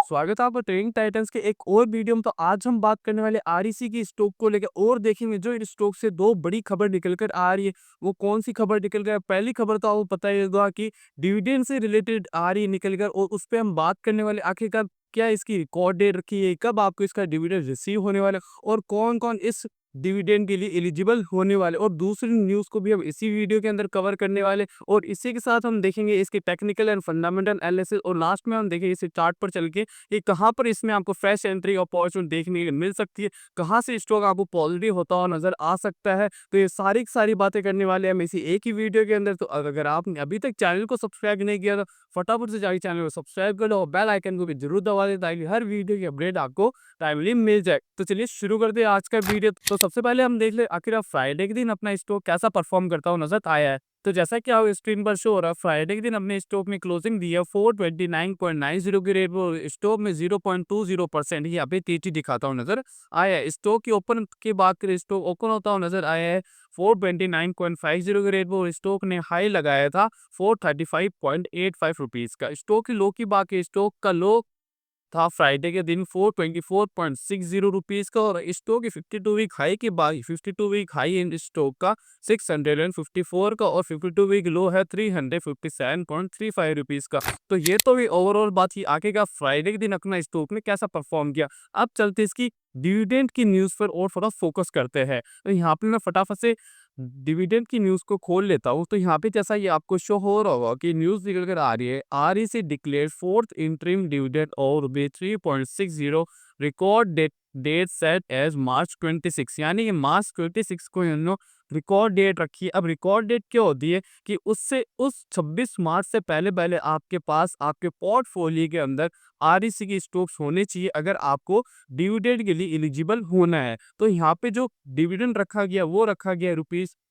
स्वागत है आपका ट्रेडिंग टाइटंस के एक और वीडियो में। तो आज हम बात करने वाले आरईसी की स्टॉक को लेकर और देखेंगे जो इस स्टॉक से दो बड़ी खबर निकल कर आ रही है। वो कौन सी खबर निकल कर, पहली खबर तो आपको पता ही होगा कि डिविडेंड से रिलेटेड आ रही है निकल कर, और उस पर हम बात करने वाले आखिरकार क्या इसकी रिकॉर्ड डेट रखी है, कब आपको इसका डिविडेंड रिसीव होने वाला है और कौन कौन इस डिविडेंड के लिए एलिजिबल होने वाले, और दूसरी न्यूज़ को भी हम इसी वीडियो के अंदर कवर करने वाले। और इसी के साथ हम देखेंगे इसके टेक्निकल एंड फंडामेंटल एनालिसिस, और लास्ट में हम देखेंगे इसे चार्ट पर चल के कि कहाँ पर इसमें आपको फ्रेश एंट्री अपॉर्चुनिटी देखने को मिल सकती है, कहाँ से स्टॉक आपको पॉजिटिव होता हुआ नजर आ सकता है। तो ये सारी की सारी बातें करने वाले हैं हम इसी एक ही वीडियो के अंदर। तो अगर आपने अभी तक चैनल को सब्सक्राइब नहीं किया तो फटाफट से जाके चैनल को सब्सक्राइब कर लो और बेल आइकन को भी जरूर दबा दें ताकि हर वीडियो की अपडेट आपको टाइमली मिल जाए। तो चलिए शुरू करते हैं आज का वीडियो। तो सबसे पहले हम देख ले आखिर फ्राइडे के दिन अपना स्टॉक कैसा परफॉर्म करता हुआ नजर आया है। तो जैसा कि आप स्क्रीन पर शो हो रहा है, फ्राइडे के दिन अपने स्टॉक में क्लोजिंग दी है 429.90 के रेट पर। स्टॉक में 0.20% यहाँ पे तेजी दिखाता हुआ नजर आया है। स्टॉक की ओपन की बात करें, स्टॉक ओपन होता हुआ नजर आया है 429.50 के रेट पर। स्टॉक ने हाई लगाया था 435.85 रुपीज का। स्टॉक की लो की बात करें, स्टॉक का लो था फ्राइडे के दिन 424.60 रुपीज का, और स्टॉक की 52 वीक हाई की बात, 52 वीक हाई इन स्टॉक का 654 का, और 52 वीक लो है 357.35 रुपीज का। तो ये तो भी ओवरऑल बात ही आगे का फ्राइडे के दिन अपना स्टॉक ने कैसा परफॉर्म किया। अब चलते इसकी डिविडेंड की न्यूज पर और थोड़ा फोकस करते हैं। तो यहाँ पे मैं फटाफट से डिविडेंड की न्यूज को खोल लेता हूँ। तो यहाँ पे जैसा ये आपको शो हो रहा होगा कि न्यूज निकल कर आ रही है, REC declare fourth interim dividend और 3.60 record date set as March 26, यानी कि मार्च 26 को इन्होंने रिकॉर्ड डेट रखी है। अब रिकॉर्ड डेट क्या होती है कि उससे उस 26 मार्च से पहले पहले आपके पास आपके पोर्टफोलियो के अंदर आरईसी की स्टॉक्स होने चाहिए अगर आपको डिविडेंड के लिए एलिजिबल होना है। तो यहाँ पे जो डिविडेंड रखा गया वो रखा गया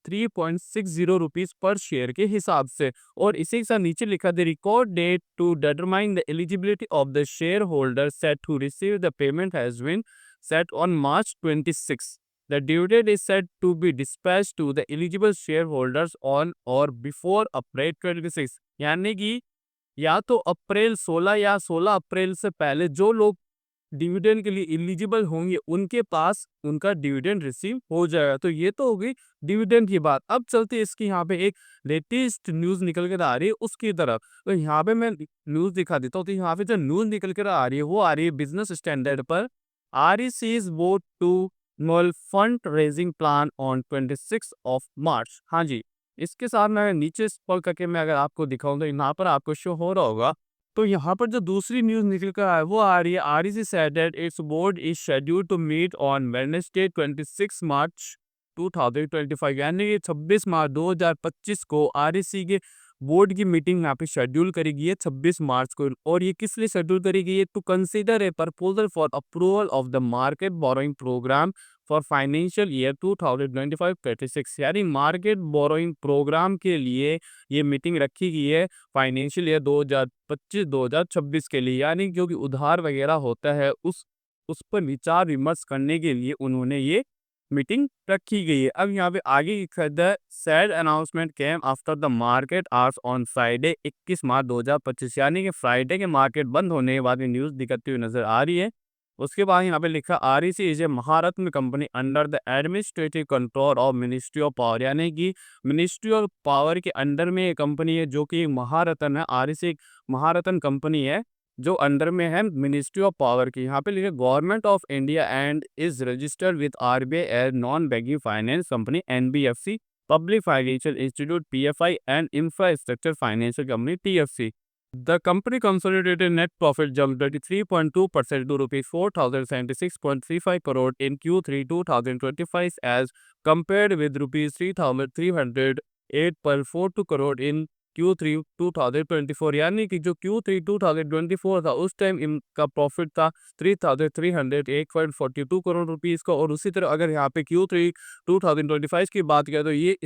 ₹3.60 पर शेयर के हिसाब से। और इसी के साथ नीचे लिखा the record date to determine the eligibility of the share holder set to receive the payment has been set on March 26. The due date is set to be dispatched to the eligible shareholders on or before April 26. यानी कि या तो अप्रैल 16 या 16 अप्रैल से पहले जो लोग dividend के लिए एलिजिबल होंगे उनके पास उनका डिविडेंड रिसीव हो जाएगा। तो ये तो हो गई डिविडेंड की बात। अब चलते इसकी यहाँ पे एक लेटेस्ट न्यूज निकल कर आ रही है उसकी तरफ। तो यहाँ पे मैं न्यूज दिखा देता हूँ। तो यहाँ पे जो न्यूज निकल कर आ रही है वो आ रही है बिजनेस स्टैंडर्ड पर। REC's vote to null fund-raising plan on 26 of March। हाँ जी, इसके साथ मैं नीचे स्क्रॉल करके मैं अगर आपको दिखाऊं तो यहाँ पर आपको शो हो रहा होगा। तो यहाँ पर जो दूसरी न्यूज़ निकल कर है वो आ रही है, REC said that its board is scheduled to meet on Wednesday 26 March 2025, यानी कि 26 मार्च 2025 को REC के बोर्ड की मीटिंग यहाँ पे शेड्यूल करी गई है 26 मार्च को। और ये किस लिए शेड्यूल करी गई है? To consider a proposal for approval of the market borrowing programme for financial year 2025-26, यानी मार्केट बोरोइंग प्रोग्राम के लिए ये मीटिंग रखी गई है फाइनेंशियल ईयर 2025-2026 के लिए। यानी क्योंकि उधार वगैरह होता है उस पर विचार विमर्श करने के लिए उन्होंने ये मीटिंग रखी गई है। अब यहाँ पे आगे लिखा the sad announcement came after the market hours on Friday 21 मार्च 2025, यानी कि फ्राइडे के मार्केट बंद होने के बाद न्यूज़ दिखती हुई नजर आ रही है। उसके बाद यहाँ पे लिखा REC is a Maharatna company under the administrative control of ministry of power, यानी कि मिनिस्ट्री ऑफ पावर के अंडर में ये कंपनी है जो कि महारत्न है। REC एक महारत्न कंपनी है जो अंडर में है मिनिस्ट्री ऑफ पावर की। यहाँ पे लिखे Government of India and is registered with RBI as non banking finance company NBFC, public financial institute PFI and infrastructure financial company TFC। The company consolidated net profit jumped 33.2% to rupees 4,076.35 crore in Q3 2025 as compared with rupees 3,308.42 crore in Q3 2024, यानी कि जो Q3 2024 था उस time इनका profit था 3,308.42 crore rupees का। और उसी तरह अगर यहाँ पे Q3 2025 की बात करें तो ये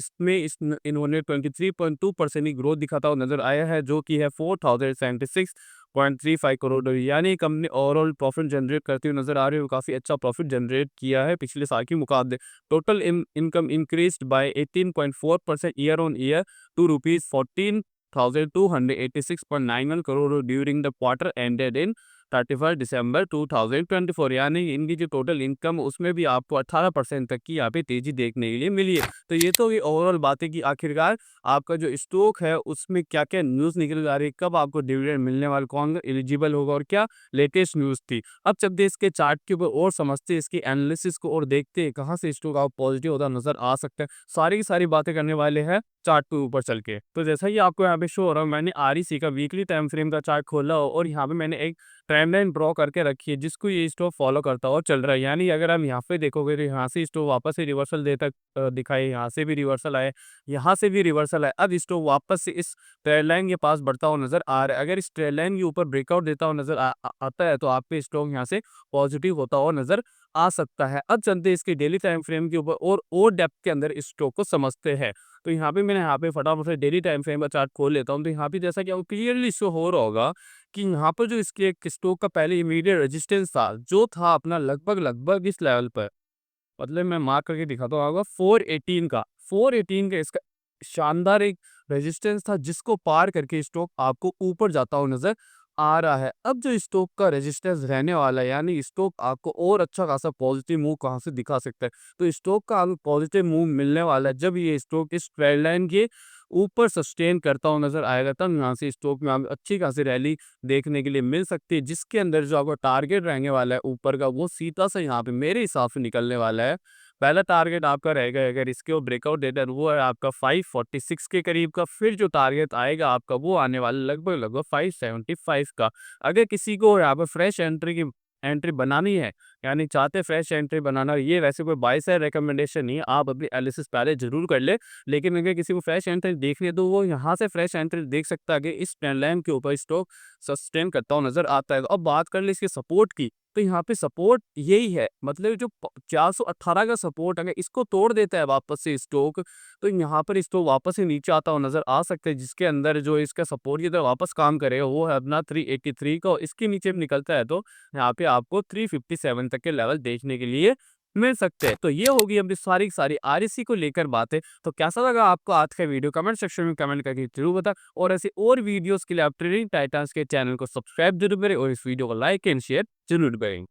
इन्होंने 23.2% की ग्रोथ दिखाता हुआ नजर आया है जो कि है 4,076.35 करोड़, यानी कंपनी ओवरऑल प्रॉफिट जनरेट करती हुई नजर आ रही है। काफी अच्छा प्रॉफिट जनरेट किया है पिछले साल के मुकाबले। Total income increased by 18.4% year on year to rupees 14,286.91 crore during the quarter ended in 31 दिसंबर 2024, यानी इनकी जो टोटल इनकम उसमें भी आपको 18% तक की यहाँ पे तेज़ी देखने के लिए मिली है। तो ये तो ये ओवरऑल बात है कि आखिरकार आपका जो स्टॉक है उसमें क्या-क्या न्यूज़ निकल आ रही है, कब आपको डिविडेंड मिलने वाला, कौन एलिजिबल होगा और क्या लेटेस्ट न्यूज़ थी। अब चलते हैं इसके चार्ट के ऊपर और समझते हैं इसकी एनालिसिस को और देखते हैं कहाँ से स्टॉक आपको पॉजिटिव होता नज़र आ सकता है। सारी की सारी बातें करने वाले हैं चार्ट के ऊपर चल के। तो जैसा ही आपको यहाँ पे शो हो रहा है, मैंने आरईसी का वीकली टाइम फ्रेम का चार्ट खोला हो और यहाँ पे मैंने एक ट्रेंड लाइन ड्रॉ करके रखी है जिसको ये स्टॉक फॉलो करता हुआ चल रहा है। यानी अगर हम यहाँ पे देखोगे तो यहाँ से स्टॉक वापस से रिवर्सल देता दिखाई, यहाँ से भी रिवर्सल आए, यहाँ से भी रिवर्सल आए। अब स्टॉक वापस से इस ट्रेंड लाइन के पास बढ़ता हुआ नज़र आ रहा है। अगर इस ट्रेंड लाइन के ऊपर ब्रेकआउट देता हुआ नज़र आता है तो आपके स्टॉक यहाँ से पॉजिटिव होता हुआ नज़र आ सकता है। अब चलते हैं इसके डेली टाइम फ्रेम के ऊपर और डेप्थ के अंदर इस स्टॉक को समझते हैं। तो यहाँ पे मैंने यहाँ पे फटाफट से डेली टाइम फ्रेम का चार्ट खोल लेता हूँ। तो यहाँ पे जैसा कि आपको क्लियरली शो हो रहा होगा कि यहाँ पर जो इसके एक स्टॉक का पहले इमीडिएट रेजिस्टेंस था, जो था अपना लगभग इस लेवल पर, मतलब मैं मार्क करके दिखाता हूँ आपको 418 का, 418 का इसका शानदार एक रेजिस्टेंस था जिसको पार करके स्टॉक आपको ऊपर जाता हुआ नज़र आ रहा है। अब जो स्टॉक का रेजिस्टेंस रहने वाला है, यानी स्टॉक आपको और अच्छा खासा पॉजिटिव मूव कहाँ से दिखा सकता है। तो स्टॉक का आपको पॉजिटिव मूव मिलने वाला है जब ये स्टॉक इस ट्रेंड लाइन के ऊपर सस्टेन करता हुआ नज़र आएगा, तब यहाँ से स्टॉक में आप अच्छी खासी रैली देखने के लिए मिल सकती है, जिसके अंदर जो आपका टारगेट रहने वाला है ऊपर का, वो सीधा सा यहाँ पे मेरे हिसाब से निकलने वाला है। पहला टारगेट आपका रहेगा, अगर इसके वो ब्रेकआउट देता है, वो है आपका 546 के करीब का। फिर जो टारगेट आएगा आपका वो आने वाला लगभग 575 का। अगर किसी को यहाँ पर फ्रेश एंट्री बनानी है, यानी चाहते फ्रेश एंट्री बनाना, ये वैसे कोई बाय साइड रिकमेंडेशन नहीं है, आप अपनी एनालिसिस पहले जरूर कर ले। लेकिन अगर किसी को फ्रेश एंट्री देखनी है तो वो यहाँ से फ्रेश एंट्री देख सकता है कि इस ट्रेंड लाइन के ऊपर स्टॉक सस्टेन करता हुआ नजर आता है। अब बात कर ले इसके सपोर्ट की, तो यहाँ पे सपोर्ट यही है, मतलब जो 418 का सपोर्ट अगर इसको तोड़ देता है वापस से स्टॉक, तो यहाँ पर स्टॉक वापस से नीचे आता हुआ नजर आ सकता है, जिसके अंदर जो इसका सपोर्ट की तरह वापस काम करेगा वो है अपना 383 का, और इसके नीचे भी निकलता है तो यहाँ पे आपको 357 तक के लेवल देखने के लिए मिल सकते हैं। तो ये होगी अपनी सारी की सारी आरईसी को लेकर बातें। तो कैसा लगा आपको आज का वीडियो, कमेंट सेक्शन में कमेंट करके जरूर बता, और ऐसे और वीडियोस के लिए आप ट्रेडिंग टाइटंस के चैनल को सब्सक्राइब जरूर करें और इस वीडियो को लाइक एंड शेयर जरूर करें।